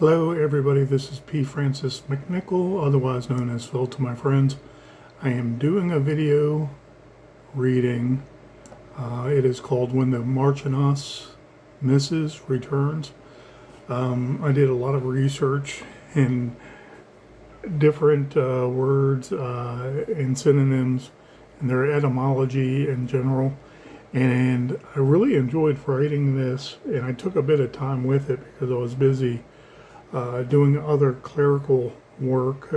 Hello everybody, this is P. Francis McNichol, otherwise known as Phil to my friends. I am doing a video reading. It is called When the Marchoiness Misses Returns. I did a lot of research in different words and synonyms and their etymology in general. And I really enjoyed writing this, and I took a bit of time with it because I was busy doing other clerical work,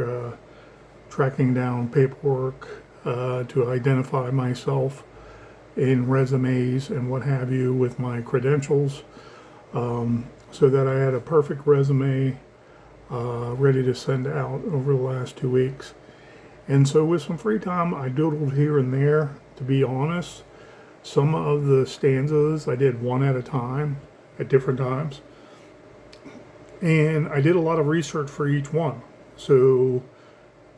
tracking down paperwork to identify myself in resumes and what have you with my credentials, so that I had a perfect resume ready to send out over the last 2 weeks. And so with some free time, I doodled here and there, to be honest. Some of the stanzas I did one at a time at different times. And I did a lot of research for each one. So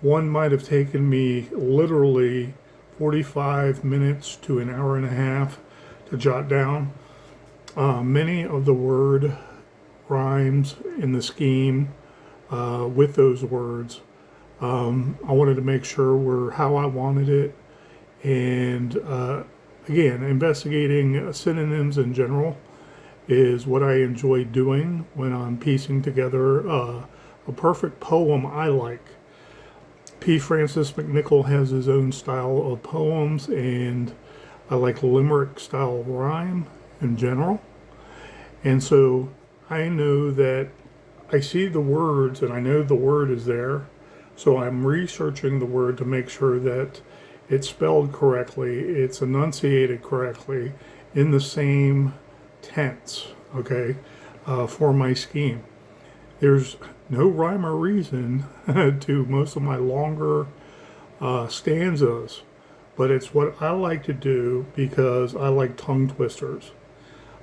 one might have taken me literally 45 minutes to an hour and a half to jot down. Many of the word rhymes in the scheme with those words, I wanted to make sure were how I wanted it. And again, investigating synonyms in general is what I enjoy doing when I'm piecing together a perfect poem I like. P. Francis McNichol has his own style of poems, and I like limerick style rhyme in general. And so I know that I see the words and I know the word is there. So I'm researching the word to make sure that it's spelled correctly, it's enunciated correctly in the same tense, okay, for my scheme. There's no rhyme or reason to most of my longer stanzas, but it's what I like to do because I like tongue twisters.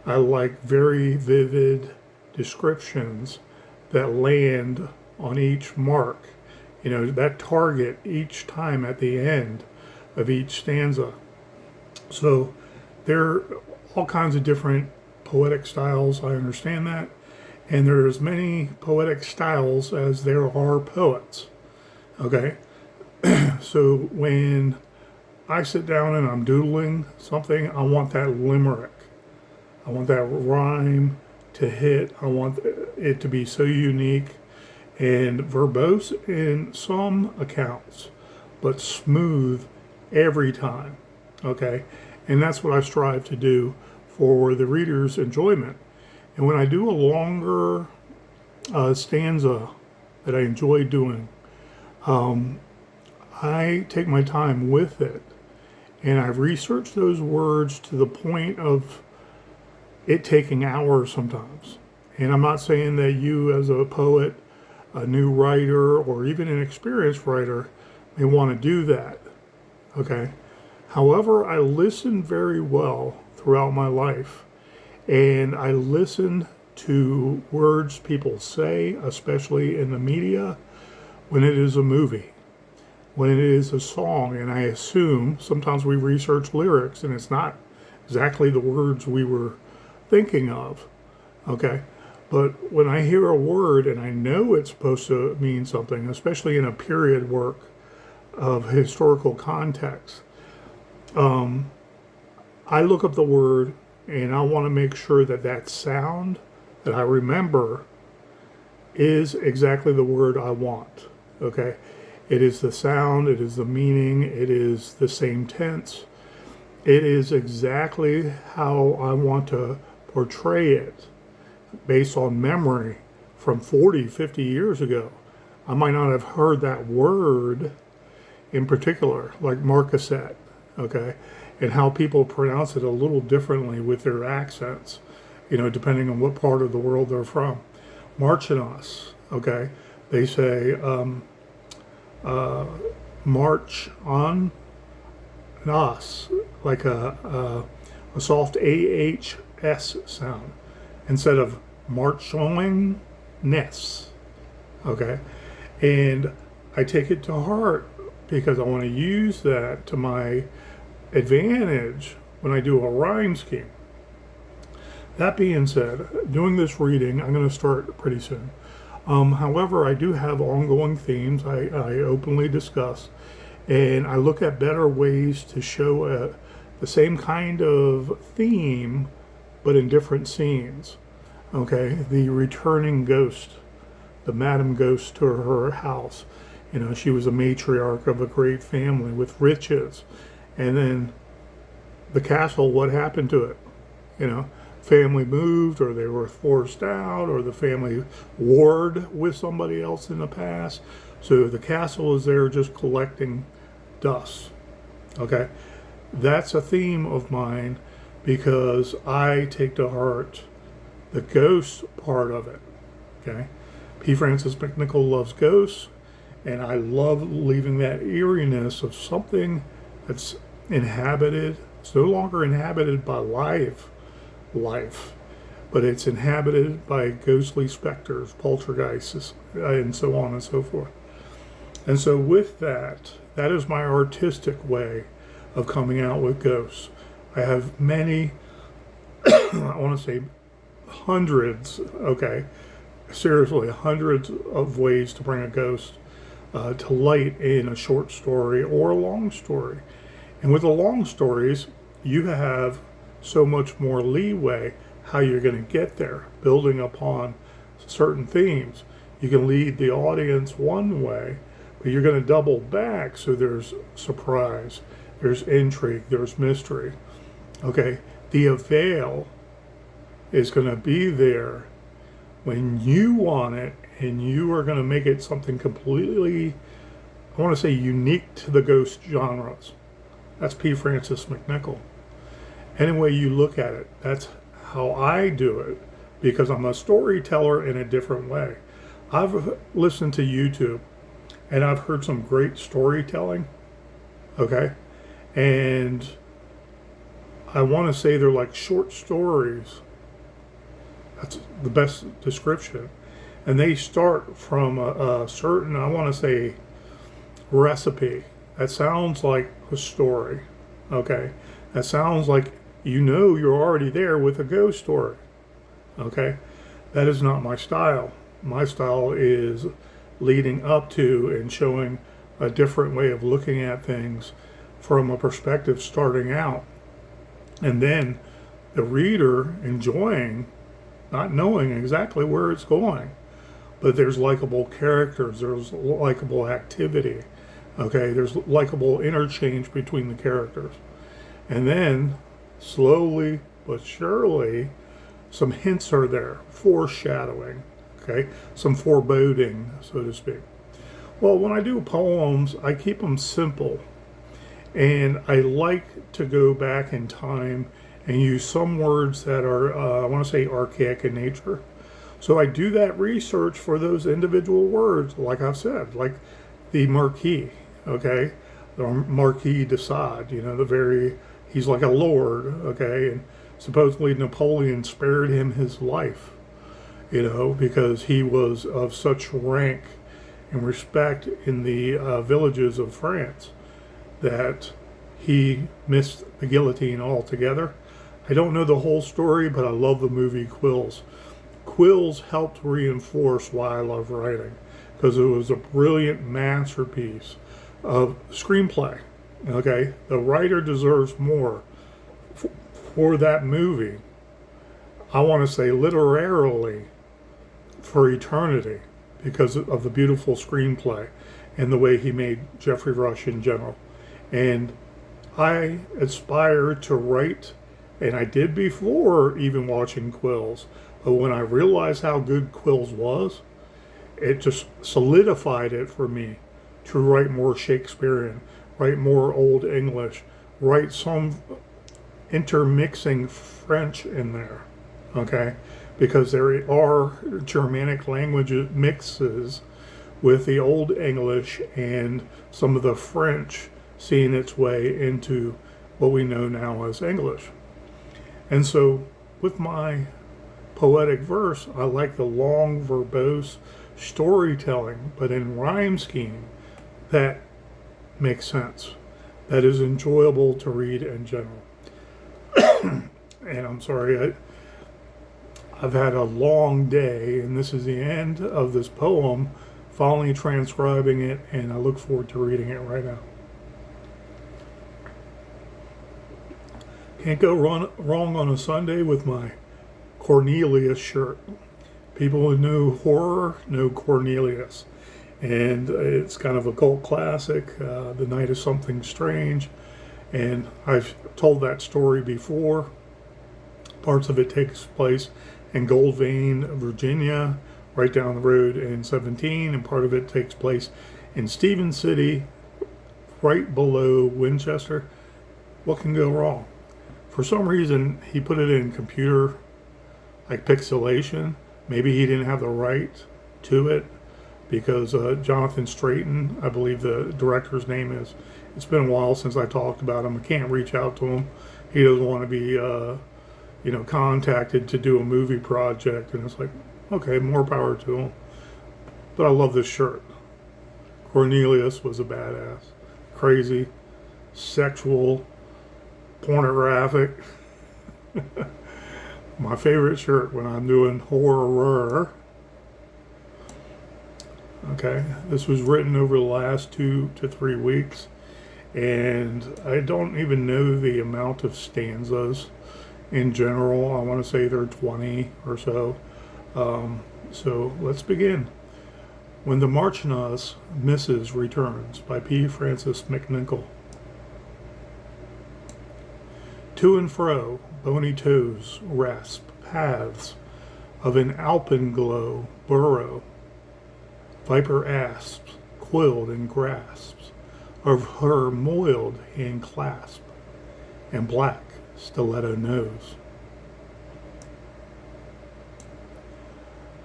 I like very vivid descriptions that land on each mark, you know, that target each time at the end of each stanza. So there are all kinds of different poetic styles, I understand that, and there are as many poetic styles as there are poets, okay? So when I sit down and I'm doodling something, I want that limerick. I want that rhyme to hit. I want it to be so unique and verbose in some accounts, but smooth every time, okay? And that's what I strive to do for the reader's enjoyment. And when I do a longer stanza that I enjoy doing, I take my time with it, and I research those words to the point of it taking hours sometimes. And I'm not saying that you as a poet, a new writer, or even an experienced writer may want to do that, okay? However, I listen very well throughout my life, and I listen to words people say, especially in the media, when it is a movie, when it is a song, and I assume sometimes we research lyrics and it's not exactly the words we were thinking of, okay? But when I hear a word and I know it's supposed to mean something, especially in a period work of historical context, I look up the word and I want to make sure that that sound that I remember is exactly the word I want, okay? It is the sound, it is the meaning, it is the same tense. It is exactly how I want to portray it based on memory from 40, 50 years ago. I might not have heard that word in particular, like Marchoiness, okay? And how people pronounce it a little differently with their accents, you know, depending on what part of the world they're from. Marchoiness, okay? They say march on us, like a soft AHS sound, instead of Marchoiness, okay? And I take it to heart because I want to use that to my advantage when I do a rhyme scheme. That being said, doing this reading, I'm going to start pretty soon. However, I do have ongoing themes I openly discuss, and I look at better ways to show the same kind of theme, but in different scenes. Okay, the returning ghost, the Madam Ghost to her house. You know, she was a matriarch of a great family with riches. And then the castle, what happened to it? You know, family moved, or they were forced out, or the family warred with somebody else in the past. So the castle is there just collecting dust. Okay, that's a theme of mine because I take to heart the ghost part of it. Okay, P. Francis McNichol loves ghosts, and I love leaving that eeriness of something that's inhabited. It's no longer inhabited by life, but it's inhabited by ghostly specters, poltergeists, and so on and so forth. And so with that, that is my artistic way of coming out with ghosts. I have many, I want to say hundreds, okay, seriously, hundreds of ways to bring a ghost to light in a short story or a long story. And with the long stories, you have so much more leeway how you're going to get there, building upon certain themes. You can lead the audience one way, but you're going to double back, so there's surprise, there's intrigue, there's mystery. Okay, the avail is going to be there when you want it, and you are going to make it something completely, I want to say, unique to the ghost genres. That's P. Francis McNichol. Any way you look at it, that's how I do it, because I'm a storyteller in a different way. I've listened to YouTube, and I've heard some great storytelling, okay? And I want to say they're like short stories. That's the best description. And they start from a certain, I want to say, recipe. That sounds like a story, okay? That sounds like you're already there with a ghost story, okay? That is not my style. My style is leading up to and showing a different way of looking at things from a perspective starting out. And then the reader enjoying, not knowing exactly where it's going. But there's likable characters, there's likable activity, okay? There's likable interchange between the characters. And then, slowly but surely, some hints are there, foreshadowing, okay? Some foreboding, so to speak. Well, when I do poems, I keep them simple. And I like to go back in time and use some words that are, I want to say, archaic in nature. So I do that research for those individual words, like I've said, like the Marquis, okay? The Marquis de Sade, he's like a lord, okay? And supposedly Napoleon spared him his life, because he was of such rank and respect in the villages of France that he missed the guillotine altogether. I don't know the whole story, but I love the movie Quills. Quills helped reinforce why I love writing, because it was a brilliant masterpiece of screenplay. Okay, the writer deserves more for that movie. I want to say literally for eternity, because of the beautiful screenplay and the way he made Jeffrey Rush in general. And I aspire to write, and I did before even watching Quills, but when I realized how good Quills was, it just solidified it for me to write more Shakespearean, write more Old English, write some intermixing French in there, okay? Because there are Germanic language mixes with the Old English and some of the French seeing its way into what we know now as English. And so with my poetic verse, I like the long, verbose storytelling, but in rhyme scheme that makes sense, that is enjoyable to read in general. And I'm sorry, I've had a long day, and this is the end of this poem, finally transcribing it, and I look forward to reading it right now. Can't go wrong on a Sunday with my Cornelius shirt. People who know horror know Cornelius. And it's kind of a cult classic, The Night of Something Strange. And I've told that story before. Parts of it takes place in Gold Vein, Virginia, right down the road in 17. And part of it takes place in Stephen City, right below Winchester. What can go wrong? For some reason, he put it in computer, like pixelation. Maybe he didn't have the right to it because Jonathan Straighten, I believe the director's name is. It's been a while since I talked about him. I can't reach out to him. He doesn't want to be, contacted to do a movie project. And it's like, okay, more power to him. But I love this shirt. Cornelius was a badass. Crazy, sexual, pornographic. My favorite shirt when I'm doing horror. Okay, this was written over the last 2 to 3 weeks, and I don't even know the amount of stanzas in general. I want to say there are 20 or so. So let's begin. When the Marchoiness Misses Returns by P. Francis McNichol. To and fro, bony toes rasp paths of an alpenglow borough, viper asps, coiled and grasps of her moiled handclasp and black stiletto nose.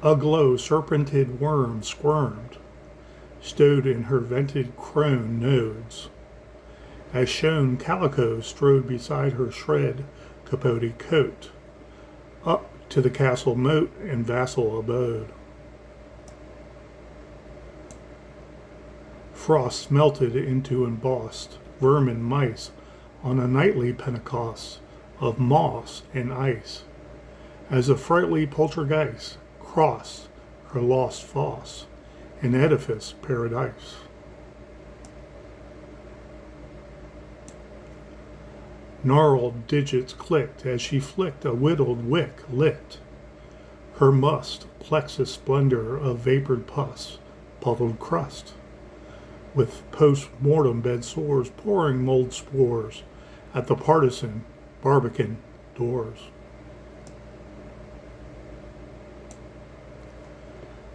Aglow serpented worm squirmed, stowed in her vented crone nodes, as shone calicos strode beside her shred capote coat, up to the castle moat and vassal abode. Frost melted into embossed vermin mice on a nightly Pentecost of moss and ice, as a frightly poltergeist crossed her lost fosse, an edifice paradise. Gnarled digits clicked as she flicked a whittled wick lit. Her must plexus splendor of vapored pus, puddled crust, with post-mortem bed sores pouring mold spores at the partisan barbican doors.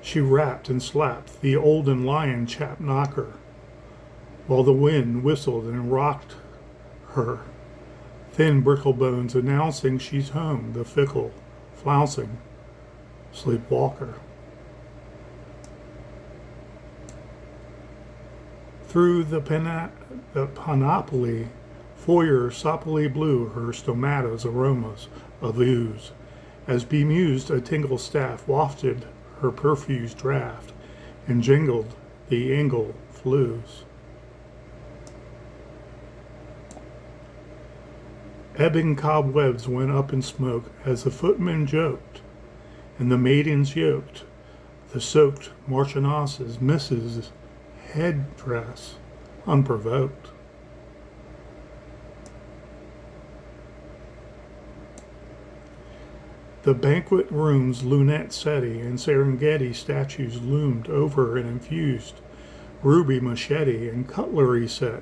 She rapped and slapped the olden lion chap knocker, while the wind whistled and rocked her thin brittle bones announcing she's home, the fickle, flouncing sleepwalker. Through the panoply, foyer soppily blew her stomata's aromas of ooze, as bemused a tingle staff wafted her perfused draught and jingled the angle flues. Ebbing cobwebs went up in smoke as the footmen joked, and the maidens yoked the soaked Marchoiness's Mrs. headdress unprovoked. The banquet room's lunette settee and Serengeti statues loomed over an infused ruby machete and cutlery set.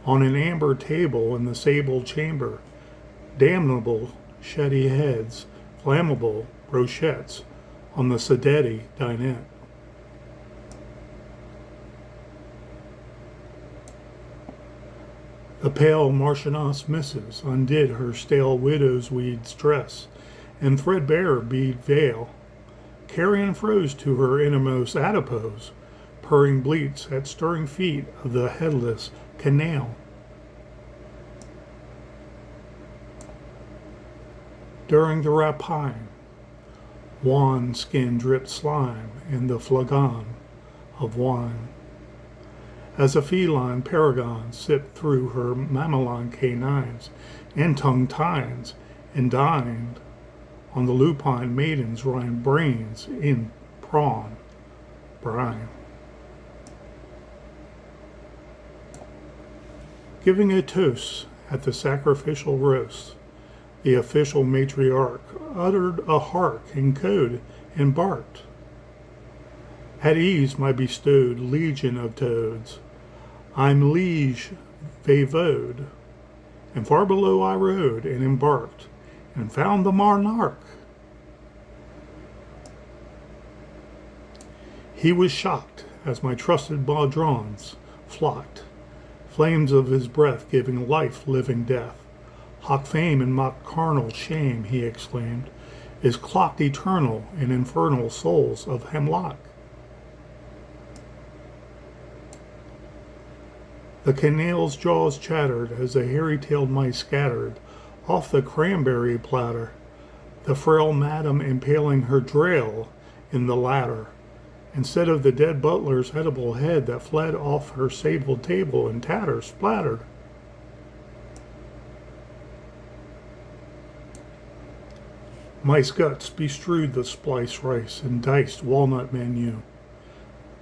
On an amber table in the sable chamber, damnable shetty heads, flammable brochettes on the sedetti dinette. The pale Marchoiness missus undid her stale widow's weeds dress and threadbare bead veil. Carrion froze to her innermost adipose, purring bleats at stirring feet of the headless canal. During the rapine, wan skin dripped slime in the flagon of wine, as a feline paragon sipped through her mammalian canines and tongue tines and dined On the lupine maidens rhyme brains in prawn brine. Giving a toast at the sacrificial roast, the official matriarch uttered a hark in code and barked. At ease my bestowed legion of toads, I'm liege vavode, and far below I rode and embarked, and found the monarch. He was shocked as my trusted baudrons flocked, flames of his breath giving life, living death. Hoc fame and mock carnal shame, he exclaimed, is clocked eternal in infernal souls of hemlock. The canail's jaws chattered as the hairy-tailed mice scattered off the cranberry platter, the frail madam impaling her drail in the latter, instead of the dead butler's edible head that fled off her sable table in tatters splattered. Mice guts bestrewed the spliced rice and diced walnut menu.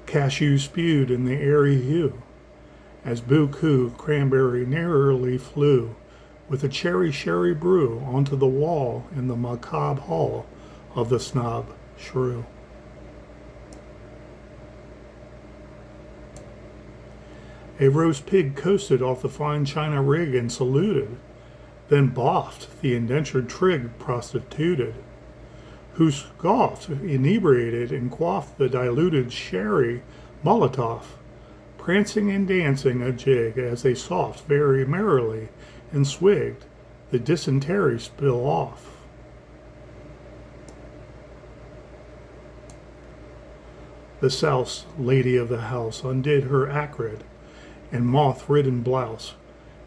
Cashew spewed in the airy hue, as Buku cranberry narrowly flew with a cherry sherry brew onto the wall in the macabre hall of the snob shrew. A roast pig coasted off the fine china rig and saluted, then boffed the indentured trig prostituted, who scoffed, inebriated, and quaffed the diluted sherry Molotov, prancing and dancing a jig as they soft very merrily and swigged the dysentery spill off. The souse lady of the house undid her acrid and moth-ridden blouse,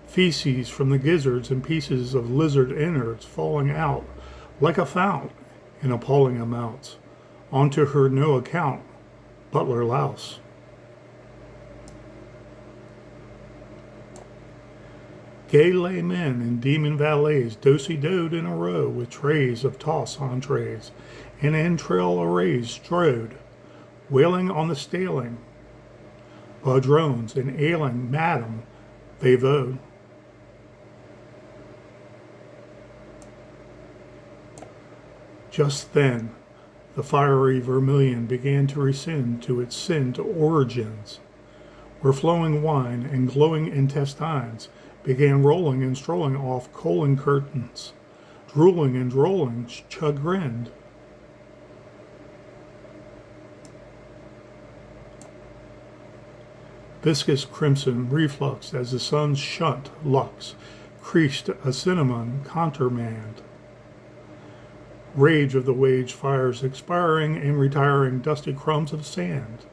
feces from the gizzards and pieces of lizard innards falling out like a fount in appalling amounts onto her no-account butler louse. Gay laymen and demon valets do-si-doed in a row with trays of toss entrees and entrail arrays strode, wailing on the staling, padrones and ailing madam vavode. Just then, the fiery vermilion began to rescind to its sinned origins, where flowing wine and glowing intestines began rolling and strolling off colon curtains, drooling and drolling chagrined. Viscous crimson reflux as the sun's shunt lux creased a cinnamon countermand. Rage of the wage fires expiring and retiring dusty crumbs of sand.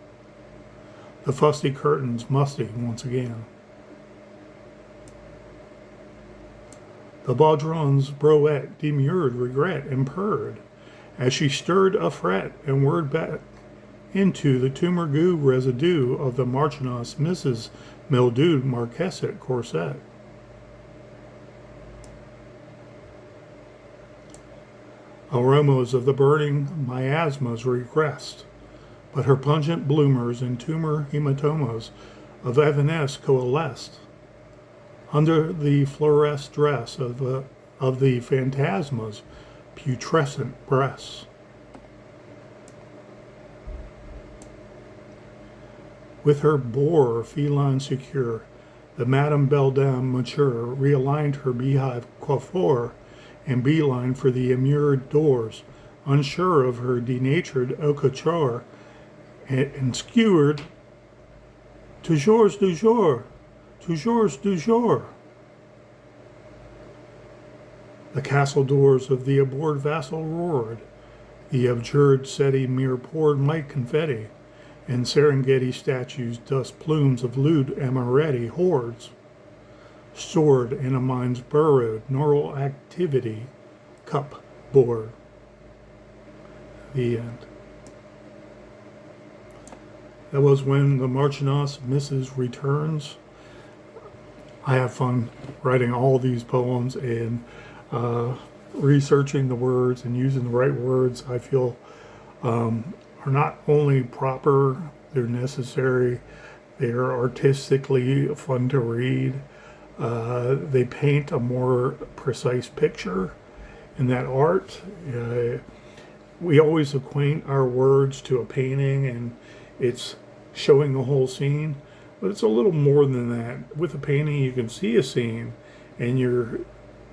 The fusty curtains musty once again. The baudron's broette demurred regret and purred as she stirred a fret and whirred back into the tumor goo residue of the Marchoiness Mrs. Mildewed Marquesate corset. Aromas of the burning miasmas regressed, but her pungent bloomers and tumor hematomas of Evanescence coalesced under the fluorescent dress of the phantasma's putrescent breasts. With her boar feline secure, the Madame Beldame mature realigned her beehive coiffure and beeline for the immured doors, unsure of her denatured haute couture, and skewered toujours du jour, toujours du jour. The castle doors of the abhorred vassal roared, the abjured settee mere poured might confetti, and Serengeti statues dust plumes of lewd amaretti hordes, stored in a mind's burrowed neural activity cup board. The end. That was When the Marchoiness Mrs. Returns. I have fun writing all these poems, and researching the words and using the right words, I feel are not only proper, they're necessary, they're artistically fun to read. They paint a more precise picture in that art. We always acquaint our words to a painting and it's showing the whole scene, but it's a little more than that. With a painting, you can see a scene and your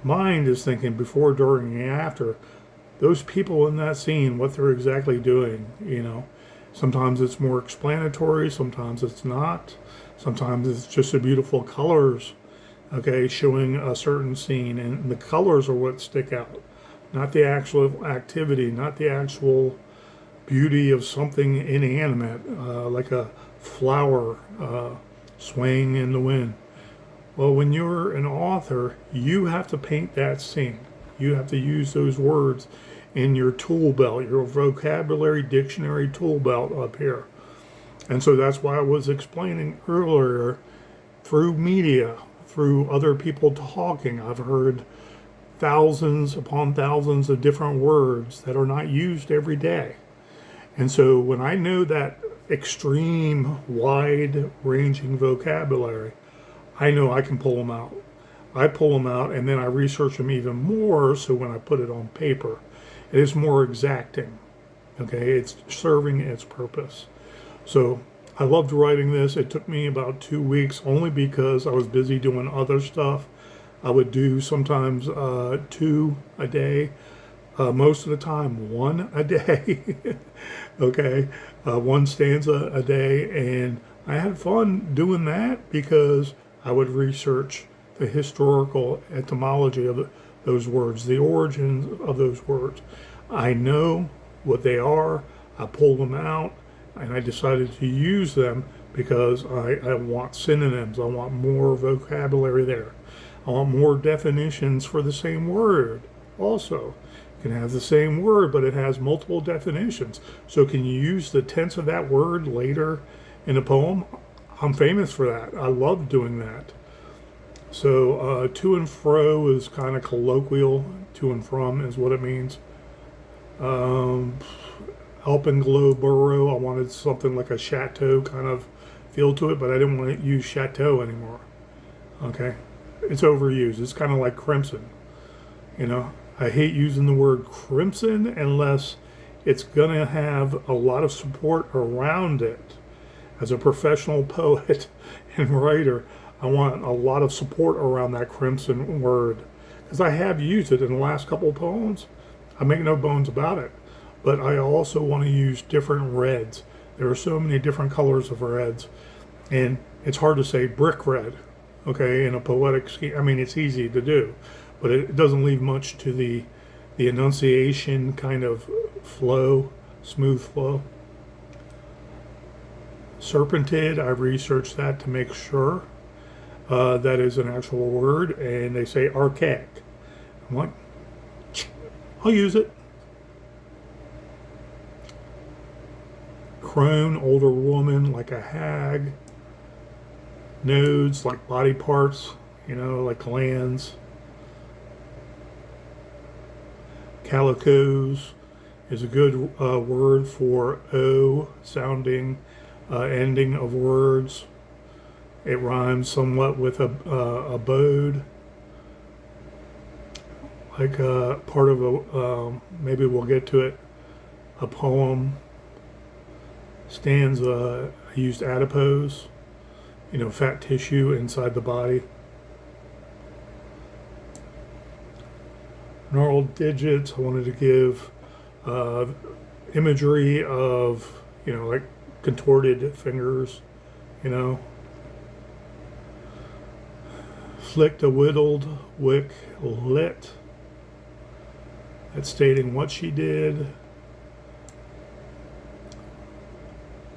mind is thinking before, during, and after. Those people in that scene, what they're exactly doing, you know. Sometimes it's more explanatory, sometimes it's not. Sometimes it's just the beautiful colors, okay, showing a certain scene, and the colors are what stick out, not the actual activity, not the actual beauty of something inanimate, like a flower swaying in the wind. Well, when you're an author, you have to paint that scene. You have to use those words in your tool belt, your vocabulary dictionary tool belt up here. And so that's why I was explaining earlier, through media, through other people talking, I've heard thousands upon thousands of different words that are not used every day. And so when I know that extreme, wide-ranging vocabulary, I know I can pull them out. I pull them out and then I research them even more, so when I put it on paper, it is more exacting. Okay, it's serving its purpose. So I loved writing this. It took me about 2 weeks only because I was busy doing other stuff. I would do sometimes 2 a day, most of the time 1 a day. Okay, 1 stanza a day, and I had fun doing that because I would research the historical etymology of those words, the origins of those words. I know what they are. I pull them out, and I decided to use them because I want synonyms. I want more vocabulary there. I want more definitions for the same word. Also, you can have the same word, but it has multiple definitions. So can you use the tense of that word later in a poem? I'm famous for that. I love doing that. So to and fro is kind of colloquial. To and from is what it means. Alpenglow, borough, I wanted something like a chateau kind of feel to it, but I didn't want to use chateau anymore. Okay, it's overused. It's kind of like crimson. You know, I hate using the word crimson unless it's gonna have a lot of support around it. As a professional poet and writer, I want a lot of support around that crimson word, because I have used it in the last couple of poems. I make no bones about it. But I also want to use different reds. There are so many different colors of reds, and it's hard to say brick red, okay, in a poetic scheme. I mean, it's easy to do, but it doesn't leave much to the enunciation kind of flow, smooth flow. Serpented, I researched that to make sure that is an actual word, and they say archaic. I'm like, I'll use it. Crone, older woman, like a hag. Nodes, like body parts, you know, like glands. Calicos is a good word for O sounding ending of words. It rhymes somewhat with abode. Like part of a, maybe we'll get to it, a poem. Stanza, I used adipose, you know, fat tissue inside the body. Gnarled digits, I wanted to give imagery of, you know, like contorted fingers, you know. Flicked a whittled, wick lit. That's stating what she did.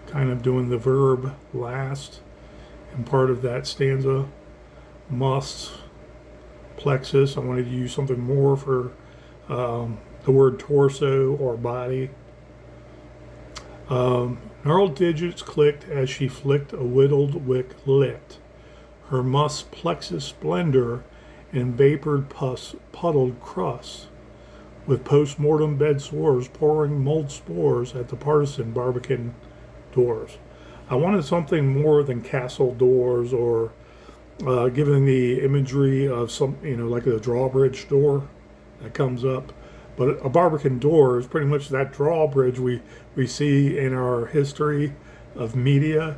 Kind of doing the verb last and part of that stanza. Must, plexus, I wanted to use something more for the word torso or body. Gnarled digits clicked as she flicked a whittled wick lit. Her musk plexus splendor and vapored pus puddled crust. with post-mortem bed sores pouring mold spores at the partisan barbican doors. I wanted something more than castle doors or giving the imagery of some, like a drawbridge door that comes up. But a barbican door is pretty much that drawbridge we see in our history of media,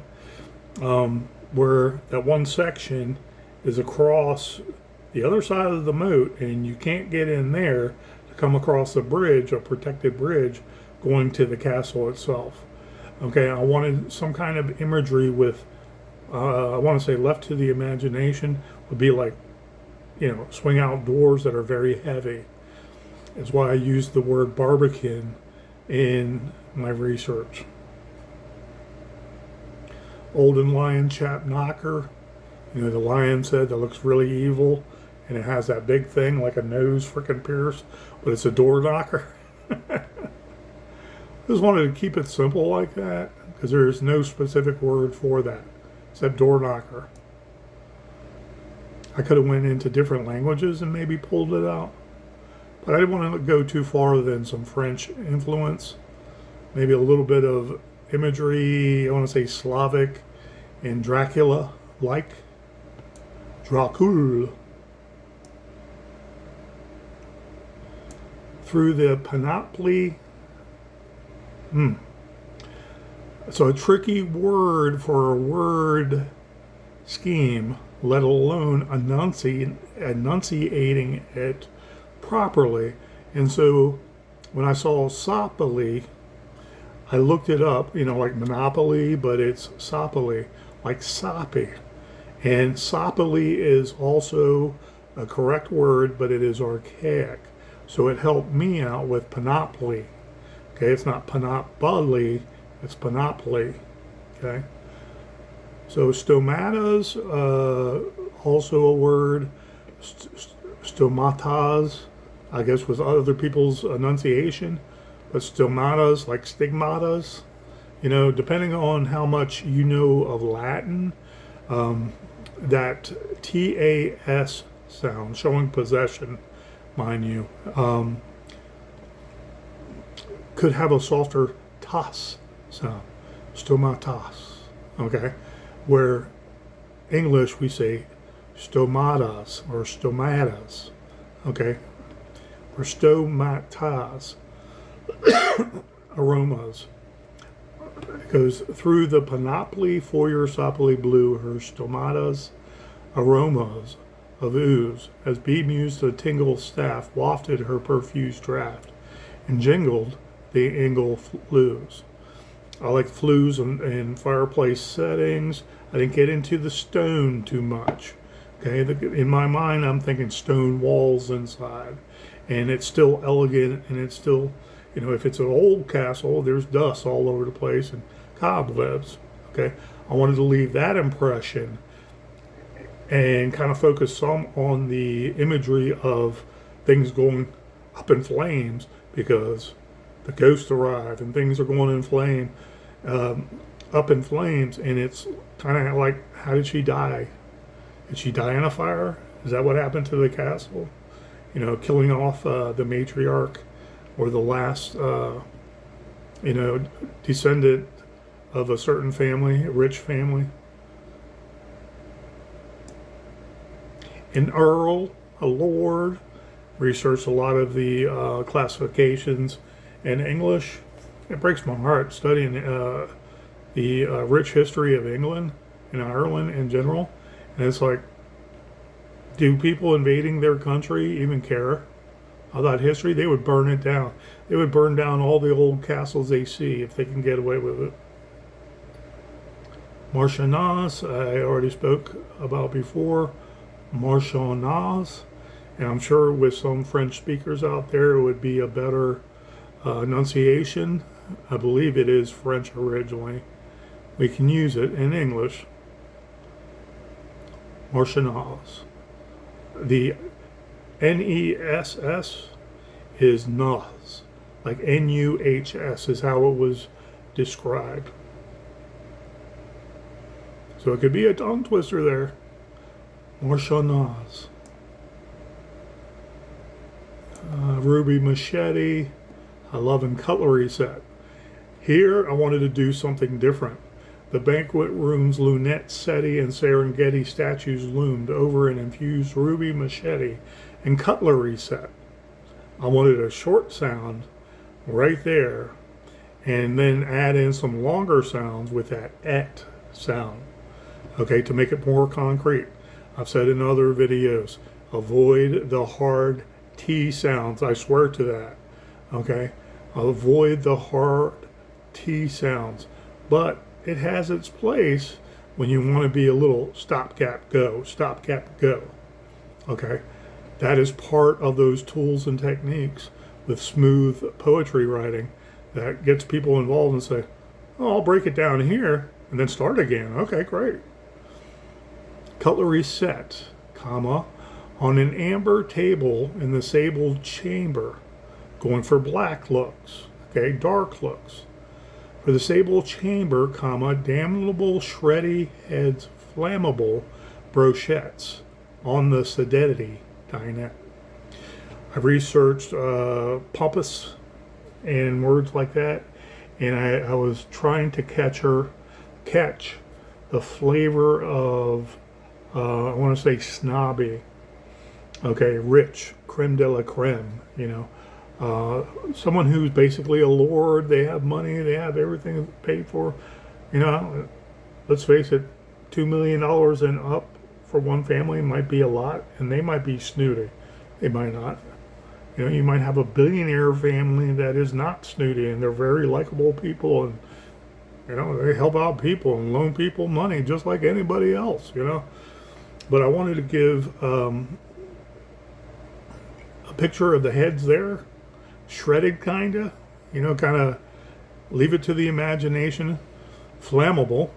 where that one section is across the other side of the moat, and you can't get in there to come across a bridge, a protected bridge, going to the castle itself. Okay, I wanted some kind of imagery with, I want to say left to the imagination, would be like, swing out doors that are very heavy. That's why I used the word barbican in my research. Olden lion chap knocker. The lion's head that looks really evil, and it has that big thing like a nose freaking pierced, but it's a door knocker. Just wanted to keep it simple like that because there is no specific word for that except door knocker. I could have went into different languages and maybe pulled it out, but I didn't want to go too far than some French influence, maybe a little bit of imagery. I want to say Slavic and Dracula like. Dracul. Through the panoply. So a tricky word for a word scheme, let alone enunciating it properly. And so when I saw soppily, I looked it up, like monopoly, but it's soppily, like soppy. And soppily is also a correct word, but it is archaic. So it helped me out with panoply. Okay, it's not panoply, it's panoply. Okay. So stomatas, also a word. Stomatas, I guess was other people's enunciation. But stomatas, like stigmatas, depending on how much you know of Latin, that TAS sound, showing possession, mind you, could have a softer tas sound, stomatas, okay? Where English we say stomatas or stomatas, okay? Or stomatas, aromas. It goes through the panoply, foyer soppily blue, her stomatas, aromas of ooze, as bemused the tingle staff wafted her perfused draught, and jingled the ingle flues. I like flues in fireplace settings. I didn't get into the stone too much. Okay, in my mind, I'm thinking stone walls inside, and it's still elegant, and it's still, if it's an old castle, there's dust all over the place and cobwebs. Okay, I wanted to leave that impression and kind of focus some on the imagery of things going up in flames because the ghosts arrive and things are going in flame, up in flames, and it's kind of like, how did she die? Did she die in a fire? Is that what happened to the castle? Killing off the matriarch or the last, descendant of a certain family, a rich family. An earl, a lord. Researched a lot of the classifications in English. It breaks my heart studying the rich history of England and Ireland in general. And it's like, do people invading their country even care about history? They would burn it down. They would burn down all the old castles they see if they can get away with it. Marchoiness, I already spoke about before. Marchoiness, and I'm sure with some French speakers out there it would be a better enunciation. I believe it is French originally. We can use it in English. Marchoiness. The NESS is NUHS, like NUHS is how it was described. So it could be a tongue twister there. Marchoiness. ruby machete. I love a cutlery set. Here, I wanted to do something different. The banquet room's lunette, seti, and Serengeti statues loomed over an infused ruby machete and cutlery set. I wanted a short sound right there, and then add in some longer sounds with that et sound, okay, to make it more concrete. I've said in other videos, avoid the hard T sounds. I swear to that, okay? Avoid the hard T sounds. But it has its place when you want to be a little stopgap go, okay? That is part of those tools and techniques with smooth poetry writing that gets people involved and say, oh, I'll break it down here and then start again. Okay, great. Cutlery set, comma, on an amber table in the sable chamber, going for black looks, okay, dark looks. For the sable chamber, comma, damnable shreddy heads, flammable brochettes on the sedity dinette. I researched pompous and words like that, and I was trying to catch the flavor of, I want to say snobby, okay, rich, creme de la creme, you know. Someone who's basically a lord, they have money, they have everything paid for. You know, let's face it, $2 million and up for one family might be a lot, and they might be snooty. They might not. You know, you might have a billionaire family that is not snooty, and they're very likable people, and, you know, they help out people and loan people money just like anybody else, you know. But I wanted to give a picture of the heads there, shredded kinda, you know, kind of leave it to the imagination. Flammable,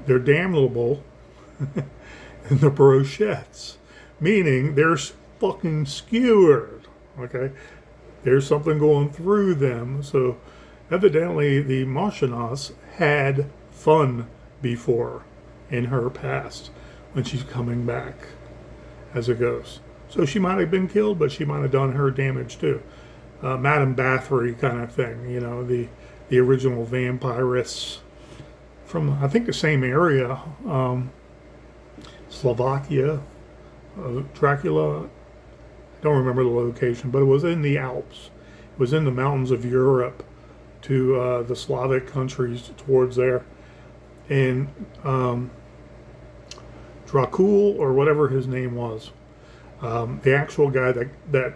they're damnable, and the brochettes, meaning they're fucking skewered, okay? There's something going through them, so evidently the Marchoiness had fun before in her past when she's coming back as a ghost. So she might have been killed, but she might have done her damage too. Madame Bathory kind of thing, you know, the original vampiress from, I think, the same area, Slovakia, Dracula. I don't remember the location, but it was in the Alps. It was in the mountains of Europe to the Slavic countries towards there. And Dracul, or whatever his name was, the actual guy that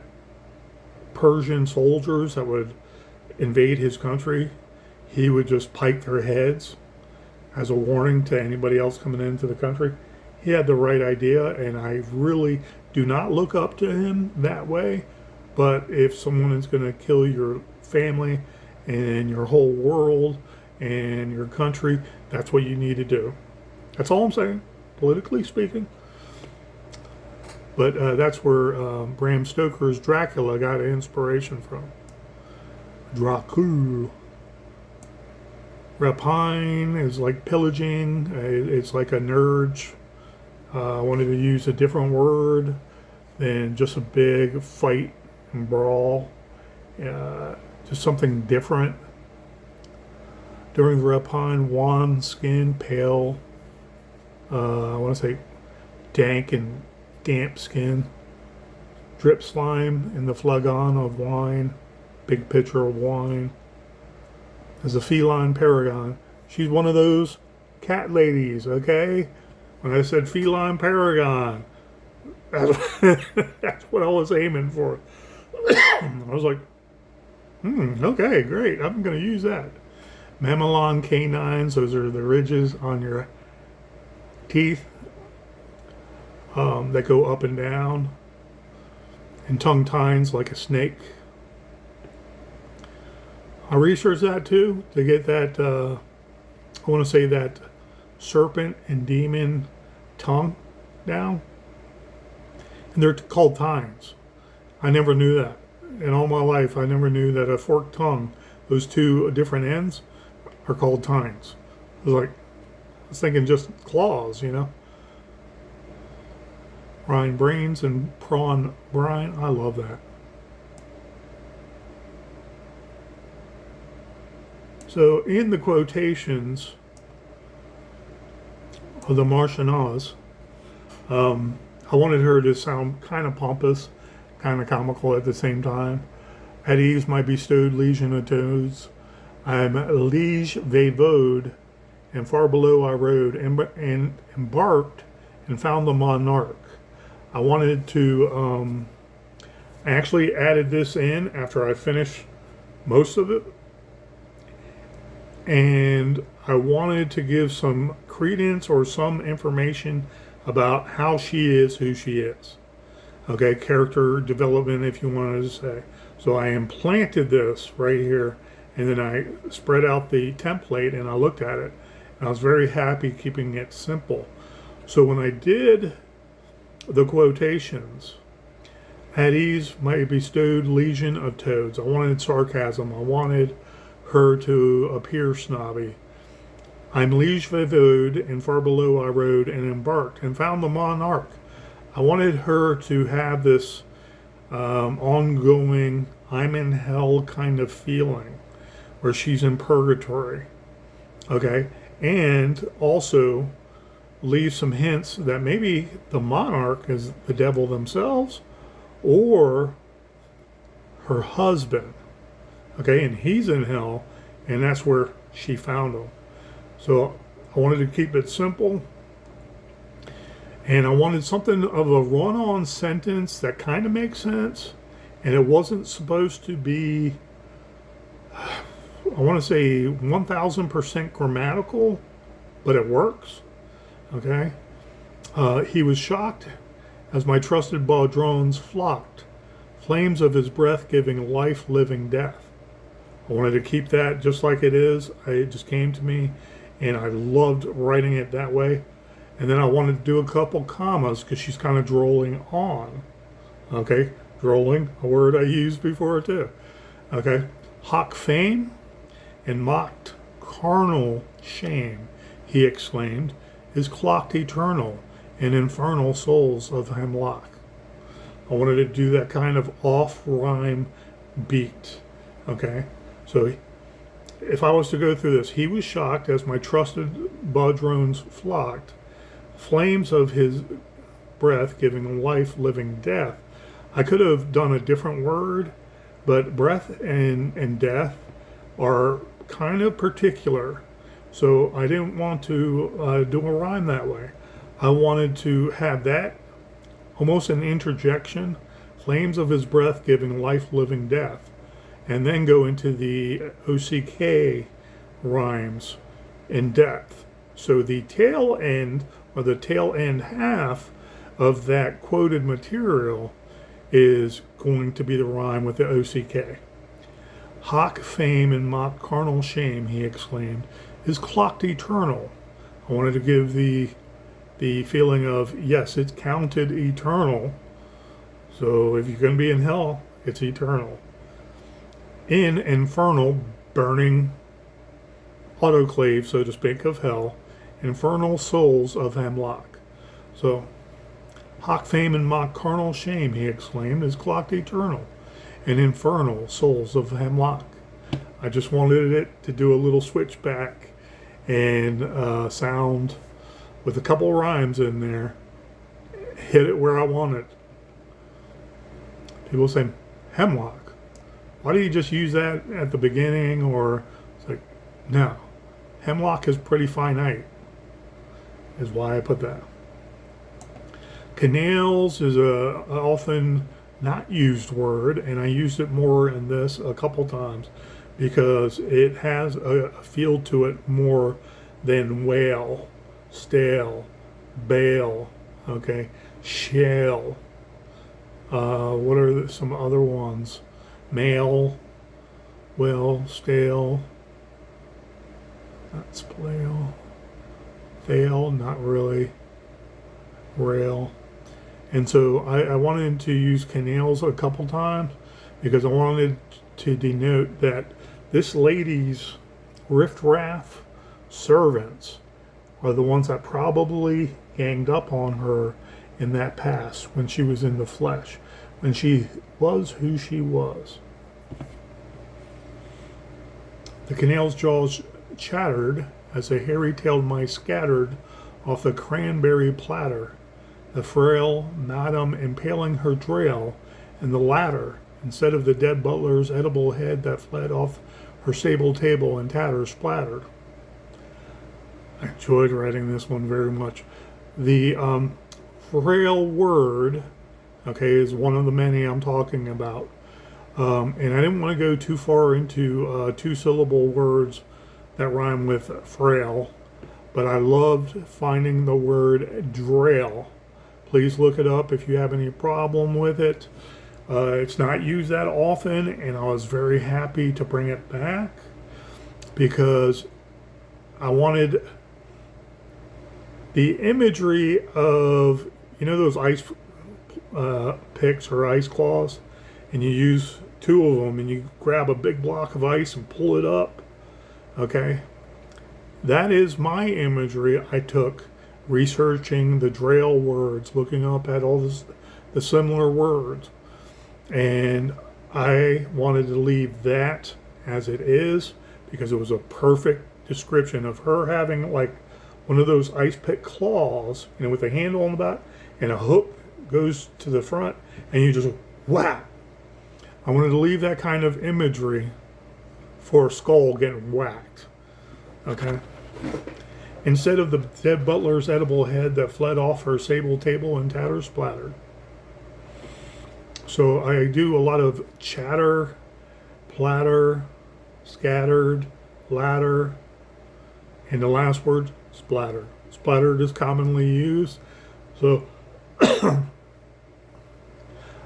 Persian soldiers that would invade his country, he would just pike their heads as a warning to anybody else coming into the country. He had the right idea, and I really do not look up to him that way. But if someone is going to kill your family and your whole world and your country, that's what you need to do. That's all I'm saying, politically speaking. But that's where Bram Stoker's Dracula got inspiration from. Dracul. Rapine is like pillaging. It's like a nurge. I wanted to use a different word than just a big fight and brawl. Just something different. During the rapine, wan skin, pale. I want to say dank and damp skin, drip slime in the flagon of wine, big pitcher of wine. As a feline paragon, she's one of those cat ladies, okay? When I said feline paragon, that's what I was aiming for. I was like, okay, great, I'm going to use that. Mamelon canines, those are the ridges on your teeth that go up and down, and tongue tines like a snake. I researched that too to get that, I want to say that serpent and demon tongue down. And they're called tines. I never knew that. In all my life, I never knew that a forked tongue, those two different ends, are called tines. I was thinking just claws, you know. Brine brains and prawn brine. I love that. So in the quotations of the Marchoiness, I wanted her to sound kind of pompous, kind of comical at the same time. At ease, my bestowed legion of toads. I'm liege vaivode, and far below I rode, and embarked, and found the monarch. I wanted to, I actually added this in after I finished most of it. And I wanted to give some credence or some information about how she is who she is. Okay, character development, if you wanted to say. So I implanted this right here, and then I spread out the template and I looked at it, and I was very happy keeping it simple. So when I did the quotations, at ease, my bestowed legion of toads, I wanted sarcasm. I wanted her to appear snobby. I'm liege vaivode, and far below I rode and embarked and found the monarch. I wanted her to have this ongoing I'm in hell kind of feeling, where she's in purgatory. Okay, and also leave some hints that maybe the monarch is the devil themselves or her husband. Okay, and he's in hell, and that's where she found him. So I wanted to keep it simple, and I wanted something of a run-on sentence that kind of makes sense, and it wasn't supposed to be, I want to say 1000% grammatical, but it works. Okay, he was shocked as my trusted baldrones flocked, flames of his breath giving life, living death. I wanted to keep that just like it is. It just came to me, and I loved writing it that way. And then I wanted to do a couple commas because she's kind of drolling on. Okay, drolling, a word I used before too. Okay, hoc fame and mocked carnal shame, he exclaimed, is clocked eternal and infernal souls of hemlock. I wanted to do that kind of off-rhyme beat. Okay, so if I was to go through this, he was shocked as my trusted baldrones flocked, flames of his breath giving life, living death. I could have done a different word, but breath and death are kind of particular. So I didn't want to do a rhyme that way. I wanted to have that almost an interjection, flames of his breath giving life, living death, and then go into the OCK rhymes in depth. So the tail end, or the tail end half of that quoted material, is going to be the rhyme with the OCK. Hoc fame and mock carnal shame, he exclaimed, is clocked eternal. I wanted to give the feeling of, yes, it's counted eternal. So if you're going to be in hell, it's eternal. In infernal, burning autoclave, so to speak, of hell, infernal souls of hemlock. So, hoc fame and mock carnal shame, he exclaimed, is clocked eternal, and infernal souls of hemlock. I just wanted it to do a little switchback and sound with a couple rhymes in there, hit it where I want it. People say, hemlock. Why do you just use that at the beginning? Or it's like, no, hemlock is pretty finite, is why I put that. Canals is a often not used word, and I used it more in this a couple times because it has a feel to it more than whale, stale, bale, okay, shale. What are some other ones? Male, well, stale, not splale, fail, not really, rail. And so I wanted to use canals a couple times because I wanted to denote that this lady's riffraff servants are the ones that probably ganged up on her in that past when she was in the flesh, when she was who she was. The canal's jaws chattered as the hairy-tailed mice scattered off the cranberry platter, the frail madam impaling her drail in the latter instead of the dead butler's edible head that fled off her sable table in tatters splattered. I enjoyed writing this one very much. The frail word, okay, is one of the many I'm talking about. And I didn't want to go too far into two-syllable words that rhyme with frail, but I loved finding the word drail. Please look it up if you have any problem with it. It's not used that often, and I was very happy to bring it back because I wanted the imagery of, you know, those ice picks or ice claws, and you use two of them and you grab a big block of ice and pull it up. Okay, that is my imagery I took researching the drail words, looking up at all the similar words, and I wanted to leave that as it is because it was a perfect description of her having like one of those ice pick claws, you know, with a handle on the back and a hook goes to the front and you just whack. I wanted to leave that kind of imagery for a skull getting whacked. Okay. Instead of the dead butler's edible head that fled off her sable table in tatters splattered. So I do a lot of chatter, platter, scattered, ladder, and the last word, splatter. Splattered is commonly used. So I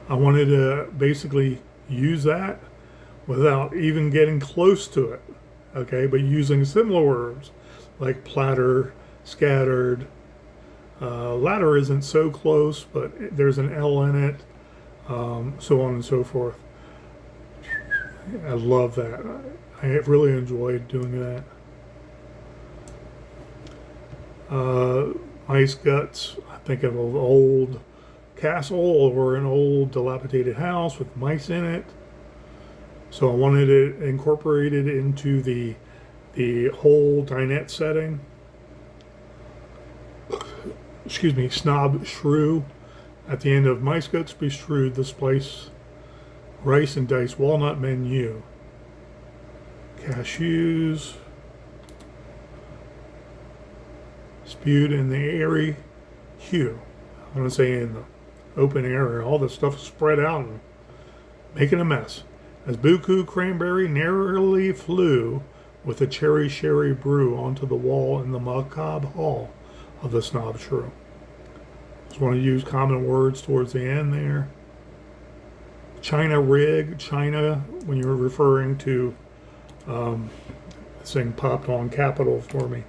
wanted to basically use that without even getting close to it, okay, but using similar words like platter, scattered. Ladder isn't so close, but there's an L in it, so on and so forth. I love that. I really enjoyed doing that. Mice guts, I think of an old castle or an old dilapidated house with mice in it. So I wanted it incorporated into the whole dinette setting. Excuse me, snob shrew. At the end of mice guts bestrewed the spice, rice and diced walnut menu. Cashews spewed in the airy hue. I want to say in the open area. All the stuff is spread out and making a mess. As Buku Cranberry narrowly flew with a cherry sherry brew onto the wall in the macabre hall of the snob shrew. Just want to use common words towards the end there. China rig. China, when you're referring to, this thing popped on capital for me.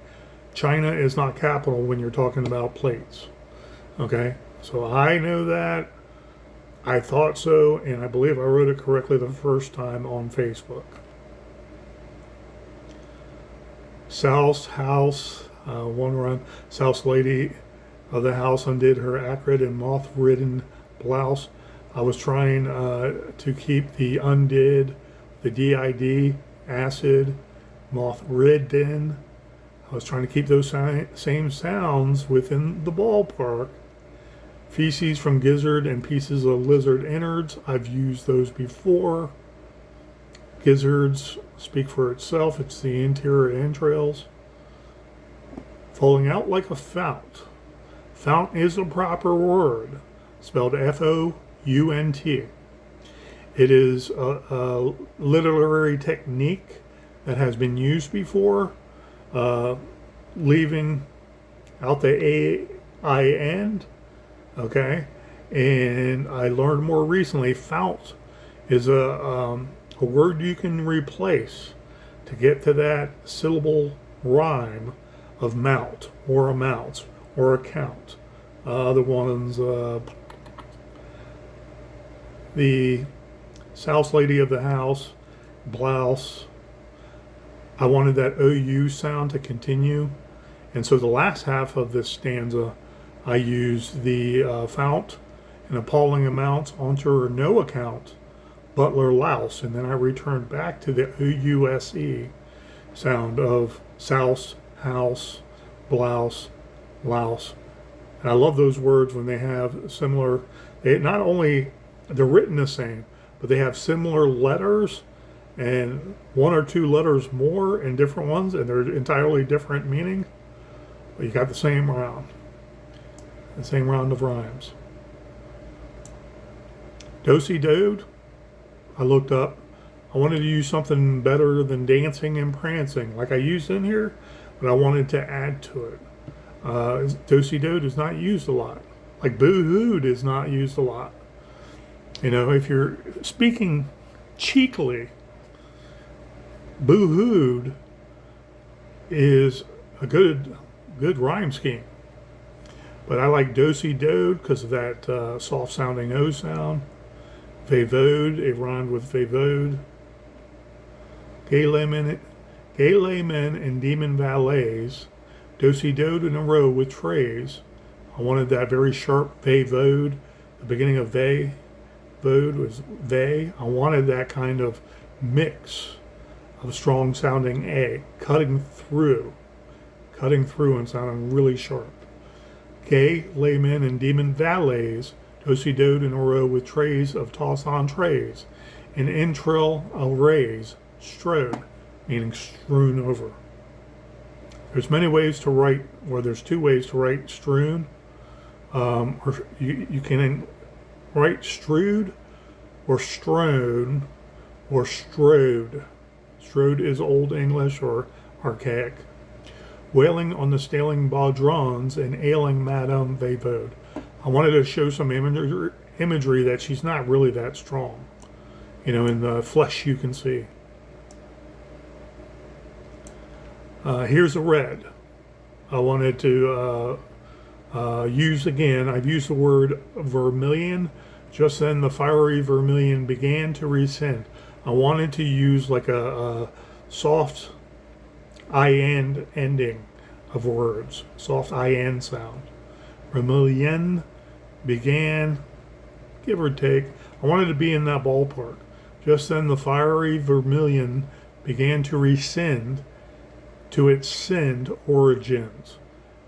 China is not capital when you're talking about plates. Okay? So I know that. I thought so, and I believe I wrote it correctly the first time on Facebook. South house, one run. South lady of the house undid her acrid and moth-ridden blouse. I was trying to keep the undid, the DID, acid, moth-ridden. I was trying to keep those same sounds within the ballpark. Feces from gizzard and pieces of lizard innards. I've used those before. Gizzards speak for itself. It's the interior entrails. Falling out like a fount. Fount is a proper word, spelled Fount. It is a literary technique that has been used before, leaving out the I end. Okay, and I learned more recently, fount is a word you can replace to get to that syllable rhyme of mount or amounts or account. The ones, the South lady of the house, blouse. I wanted that OU sound to continue, and so the last half of this stanza I used the fount and appalling amounts onto her no account, butler louse, and then I returned back to the OUSE sound of souse, house, blouse, louse. And I love those words when they have similar, they not only, they're written the same, but they have similar letters and one or two letters more in different ones, and they're entirely different meaning. But you got the same round of rhymes. Do-si-doed, I looked up. I wanted to use something better than dancing and prancing, like I used in here, but I wanted to add to it. Do-si-doed is not used a lot. Like boo-hooed is not used a lot. You know, if you're speaking cheekily, boo-hooed is a good rhyme scheme. But I like do-si-doed because of that soft-sounding O sound. Vavoed, it rhymed with vavoed. Gay laymen and demon valets, do-si-doed in a row with trays. I wanted that very sharp vavoed. The beginning of vavoed was they. I wanted that kind of mix of strong sounding A, cutting through and sounding really sharp. Gay laymen and demon valets, do-si-doed in a row with trays of toss-on trays, and entrail arrays, strode, meaning strewn over. There's many ways to write, or there's two ways to write strewn. Or you can write strewed, or strown, or strode. Strode is Old English or archaic. Wailing on the staling baudrons and ailing Madame Vavoed. I wanted to show some imagery that she's not really that strong. You know, in the flesh you can see. Here's a red. I wanted to use again. I've used the word vermilion. Just then the fiery vermilion began to rescind. I wanted to use like a soft I-end ending of words. Soft I-end sound. Vermilion began, give or take. I wanted to be in that ballpark. Just then the fiery vermilion began to rescind to its sinned origins.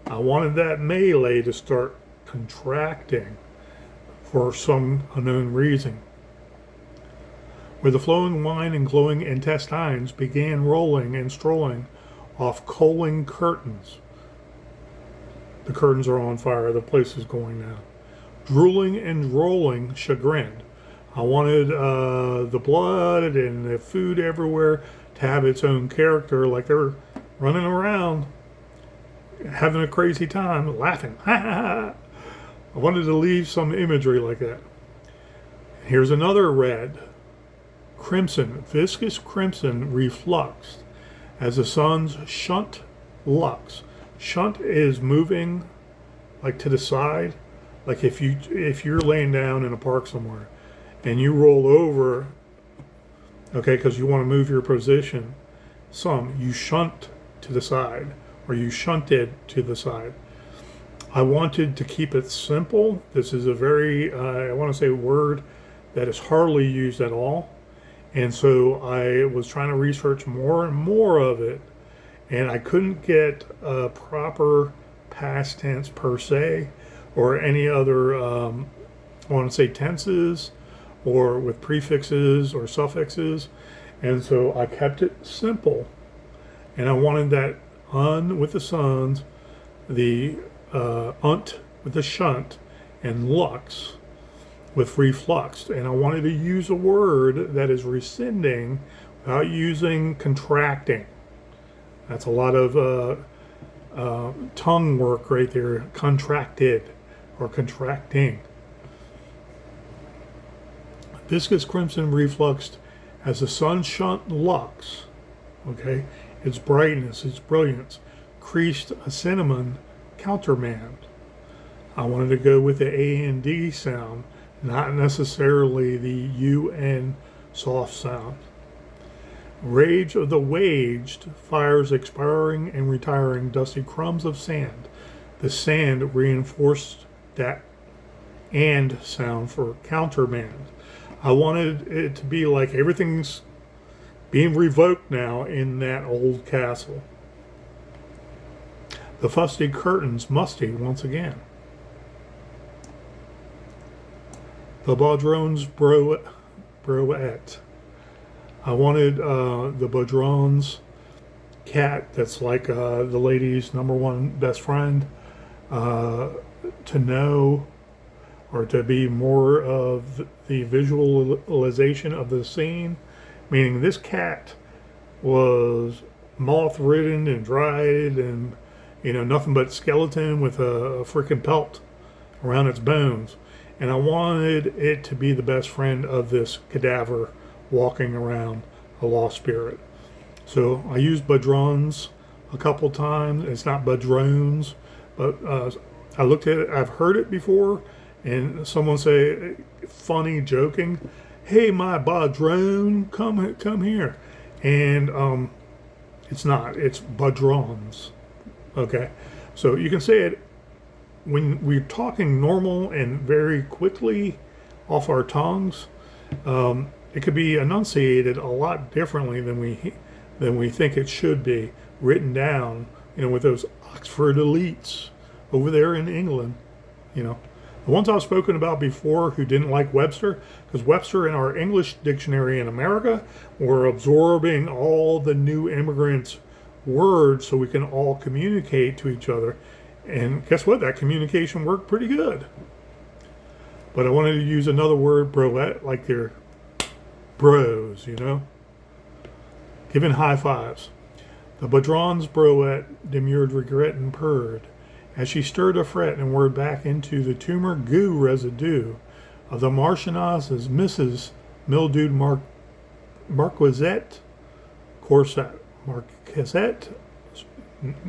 I wanted that melee to start contracting for some unknown reason. Where the flowing wine and glowing intestines began rolling and strolling off coaling curtains. The curtains are on fire, the place is going now. Drooling and rolling chagrined. I wanted the blood and the food everywhere to have its own character, like they're running around, having a crazy time, laughing. I wanted to leave some imagery like that. Here's another red. Crimson, viscous crimson refluxed as the sun's shunt lux. Shunt is moving like to the side, like if you're laying down in a park somewhere and you roll over, okay, because you want to move your position, you shunt to the side, or you shunted to the side. I wanted to keep it simple. This is a very, I want to say, word that is hardly used at all. And so I was trying to research more and more of it, and I couldn't get a proper past tense per se, or any other, I want to say, tenses, or with prefixes or suffixes. And so I kept it simple. And I wanted that un with the suns, the unt with the shunt, and lux with refluxed. And I wanted to use a word that is rescinding without using contracting. That's a lot of tongue work right there. Contracted or contracting. Viscous crimson refluxed as the sun shunt lux. Okay, its brightness, its brilliance, creased a cinnamon countermand. I wanted to go with the A and D sound, not necessarily the U-N soft sound. Rage of the waged, fires expiring and retiring, dusty crumbs of sand. The sand reinforced that and sound for countermand. I wanted it to be like everything's being revoked now in that old castle. The fusty curtains musty once again. The Baudron's brouette. I wanted the Baudron's cat that's like the lady's #1 best friend to know or to be more of the visualization of the scene, meaning this cat was moth-ridden and dried and, nothing but skeleton with a freaking pelt around its bones. And I wanted it to be the best friend of this cadaver walking around, a lost spirit. So I used Baudron's a couple times. It's not Baudron's, but I looked at it. I've heard it before, and someone say, funny, joking, "Hey, my Baudron, come here," and it's not. It's Baudron's. Okay, so you can say it when we're talking normal and very quickly off our tongues. It could be enunciated a lot differently than we think it should be written down. With those Oxford elites over there in England. The ones I've spoken about before who didn't like Webster, because Webster in our English dictionary in America were absorbing all the new immigrants' words so we can all communicate to each other. And guess what? That communication worked pretty good. But I wanted to use another word, broette, like they're bros, giving high fives. The Baudron's broette demurred, regret, and purred as she stirred a fret and whirred back into the tumor goo residue of the Marchoiness's Mrs. Mildewed Marquisette corset. Marquisette?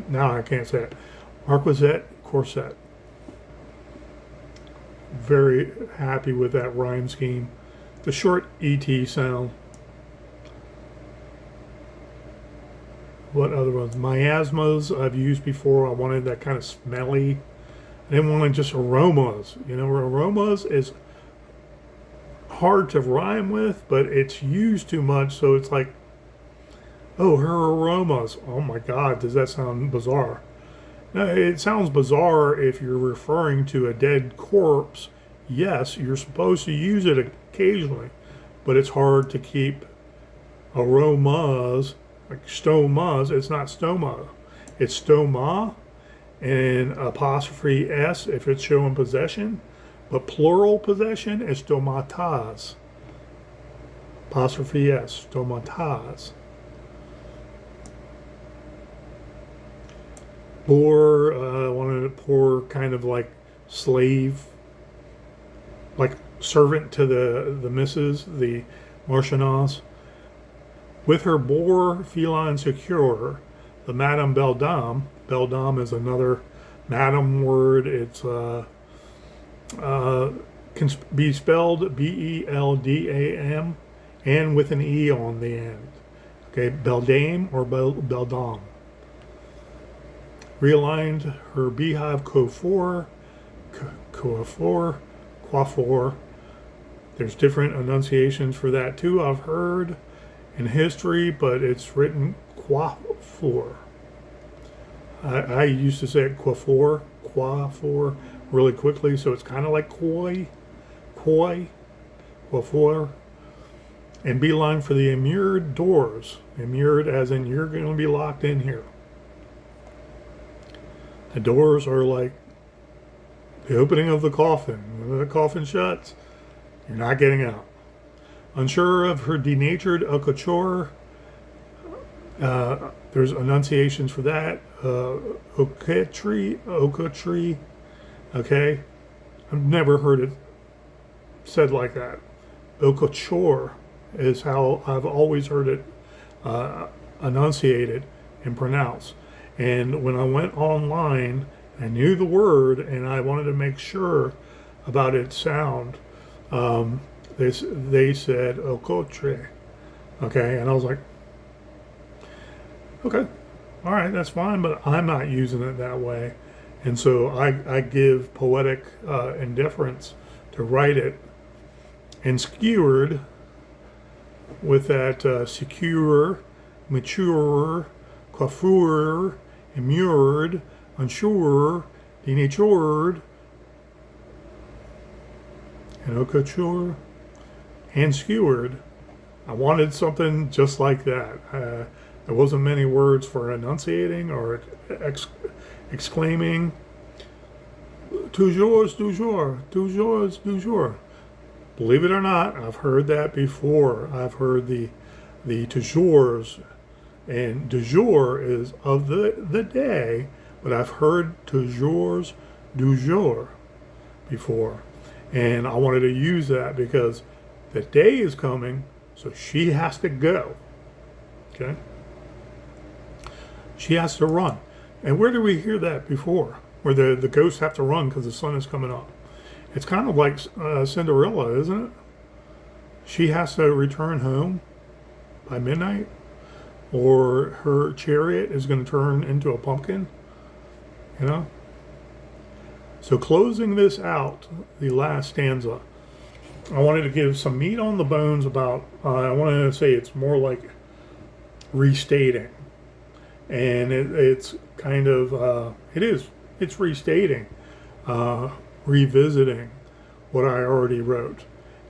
Now I can't say it. Marquisette corset. Very happy with that rhyme scheme. The short ET sound. What other ones? Miasmas I've used before. I wanted that kind of smelly. I didn't want just aromas. Aromas is hard to rhyme with, but it's used too much, so it's like, oh, her aromas. Oh my God, does that sound bizarre? Now, it sounds bizarre if you're referring to a dead corpse. Yes, you're supposed to use it occasionally, but it's hard to keep aromas, like stomas. It's not stoma. It's stoma and apostrophe S if it's showing possession, but plural possession is stomatas. Apostrophe S, stomatas. Boar, wanted to pour kind of like slave, like servant to the missus, the Marchoiness. With her boar feline secure, the Madame Beldame. Beldame is another Madame word. It's can be spelled Beldam and with an E on the end. Okay, Beldame or Beldame. Realigned her beehive coiffure. There's different enunciations for that too, I've heard in history, but it's written coiffure. I used to say it coiffure really quickly, so it's kind of like coiffure. And beeline for the immured doors. Immured as in you're going to be locked in here. The doors are like the opening of the coffin. When the coffin shuts, you're not getting out. Unsure of her denatured couture, there's enunciations for that. Ocatry, okay? I've never heard it said like that. Couture is how I've always heard it enunciated and pronounced. And when I went online, I knew the word, and I wanted to make sure about its sound. They said "ocotre," okay, and I was like, okay, all right, that's fine, but I'm not using it that way, and so I give poetic indifference to write it. And skewered, with that secure, mature, coiffure, immured, unsure, denatured, and haute couture, and skewered. I wanted something just like that. There wasn't many words for enunciating or exclaiming. Toujours, toujours, toujours, toujours. Believe it or not, I've heard that before. I've heard the toujours, and du jour is of the day, but I've heard toujours, du jour before. And I wanted to use that because the day is coming, so she has to go. Okay? She has to run. And where did we hear that before? Where the ghosts have to run because the sun is coming up. It's kind of like Cinderella, isn't it? She has to return home by midnight, or her chariot is going to turn into a pumpkin, you know? So closing this out, the last stanza, I wanted to give some meat on the bones about, I wanted to say it's more like restating. And it's kind of, it's restating, revisiting what I already wrote.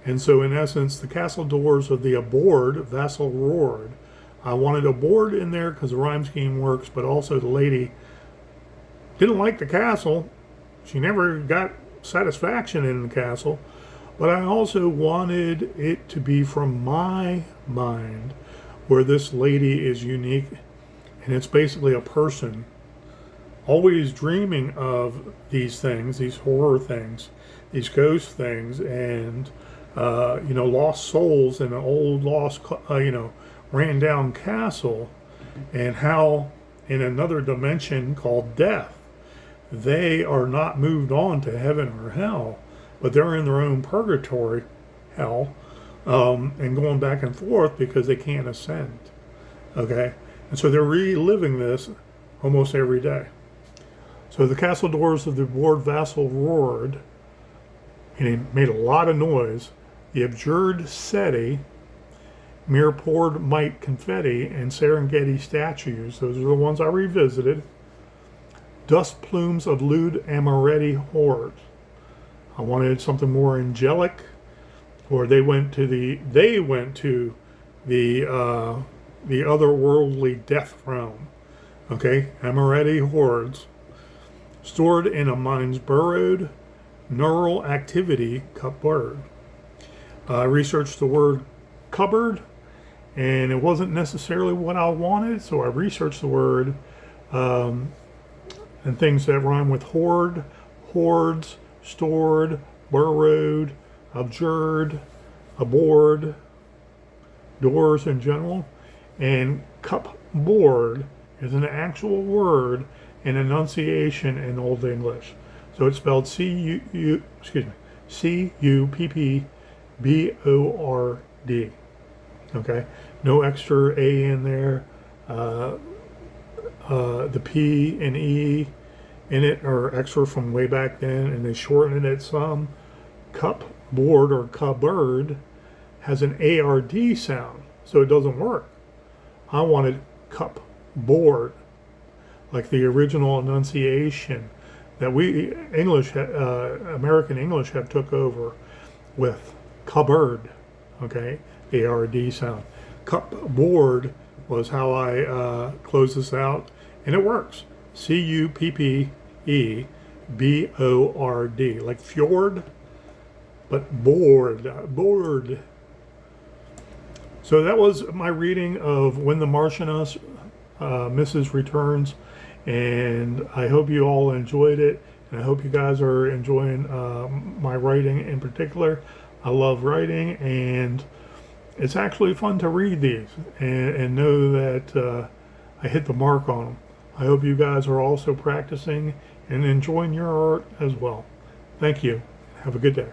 And so in essence, the castle doors of the abode, vassal roared. I wanted abode in there because the rhyme scheme works, but also the lady didn't like the castle. She never got satisfaction in the castle. But I also wanted it to be from my mind, where this lady is unique, and it's basically a person always dreaming of these things, these horror things, these ghost things, and lost souls in an old lost, ran down castle, and how in another dimension called death, they are not moved on to heaven or hell, but they're in their own purgatory, hell, and going back and forth because they can't ascend. Okay? And so they're reliving this almost every day. So the castle doors of the board vassal roared, and he made a lot of noise. The abjured seti, mere poured might confetti, and Serengeti statues, those are the ones I revisited. Dust plumes of lewd Amoretti horde. I wanted something more angelic, or they went to the otherworldly death realm. Okay, Amoretti hordes, stored in a mind's burrowed neural activity cupboard. I researched the word cupboard, and it wasn't necessarily what I wanted, so I researched the word and things that rhyme with hoard, hordes, stored, burrowed, abjured, aboard, doors in general, and cupboard is an actual word in enunciation in Old English. So it's spelled C-U-P-P-B-O-R-D. Okay, no extra A in there. The P and E in it are extra from way back then, and they shortened it some. Cupboard or cupboard has an ARD sound, so it doesn't work. I wanted cupboard, like the original enunciation that we American English have took over with cupboard. Okay, ARD sound. Cupboard was how I close this out, and it works. C-U-P-P-E-B-O-R-D, like fjord, but board. So that was my reading of When the Marchoiness Mrs. Returns, and I hope you all enjoyed it, and I hope you guys are enjoying my writing in particular. I love writing, and it's actually fun to read these and know that I hit the mark on them. I hope you guys are also practicing and enjoying your art as well. Thank you. Have a good day.